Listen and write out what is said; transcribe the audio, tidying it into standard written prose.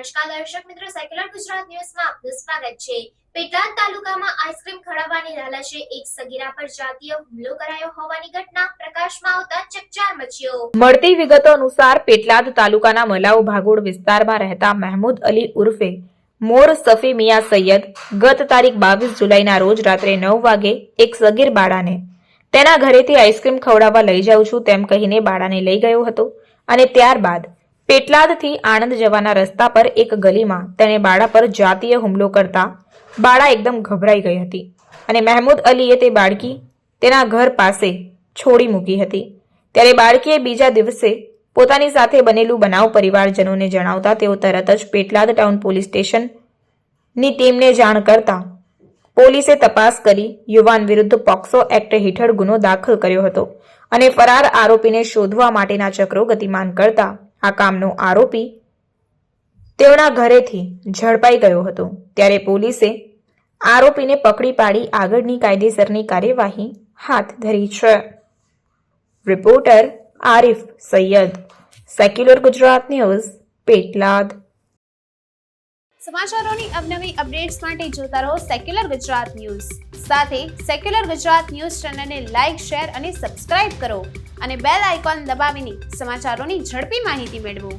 નમસ્કાર દર્શક મિત્રો, સેક્યુલર ગુજરાત ન્યૂઝમાં આપનું સ્વાગત છે। પેટલાદ તાલુકામાં આઈસ્ક્રીમ ખવડાવવાની લાલચે એક સગીરા પર જાતીય હુમલો કરાયો હોવાની ઘટના પ્રકાશમાં આવતા ચકચાર મચ્યો। મળતી વિગતો અનુસાર પેટલાદ તાલુકાના મલાઉ ભાગોળ વિસ્તારમાં રહેતા મહેમૂદ અલી ઉર્ફે મોર સફી મિયા સૈયદ ગત તારીખ 22 જુલાઈના રોજ રાત્રે 9 વાગે એક સગીર બાળાને તેના ઘરેથી આઈસ્ક્રીમ ખવડાવવા લઈ જાઉં છું તેમ કહીને બાળાને લઈ ગયો હતો અને ત્યારબાદ પેટલાદથી આણંદ જવાના રસ્તા પર એક ગલીમાં તેણે બાળા પર જાતીય હુમલો કરતા બાળા એકદમ ગભરાઈ ગઈ હતી અને મહેમૂદ અલીએ તે બાળકી તેના ઘર પાસે છોડી મૂકી હતી। ત્યારે બાળકીએ બીજા દિવસે પોતાની સાથે બનેલું બનાવ પરિવારજનોને જણાવતા તેઓ તરત જ પેટલાદ ટાઉન પોલીસ સ્ટેશનની ટીમને જાણ કરતા પોલીસે તપાસ કરી યુવાન વિરુદ્ધ પોક્સો એક્ટ હેઠળ ગુનો દાખલ કર્યો હતો અને ફરાર આરોપીને શોધવા માટેના ચક્રો ગતિમાન કરતા આ કામનો આરોપી તેઓના ઘરેથી ઝડપાઈ ગયો હતો। ત્યારે પોલીસે આરોપીને પકડી પાડી આગળની કાયદેસરની કાર્યવાહી હાથ ધરી છે। Reporter Arif Saiyed, secular Gujarat news, Petlad. સમાચારોની અવનવી અપડેટ્સ માટે જોતા રહો સેક્યુલર ગુજરાત ન્યૂઝ। સાથે સેક્યુલર ગુજરાત ન્યૂઝ ચેનલને લાઇક, શેર અને સબસ્ક્રાઇબ કરો અને બેલ આઇકોન દબાવીને સમાચારોની ઝડપી માહિતી મેળવો।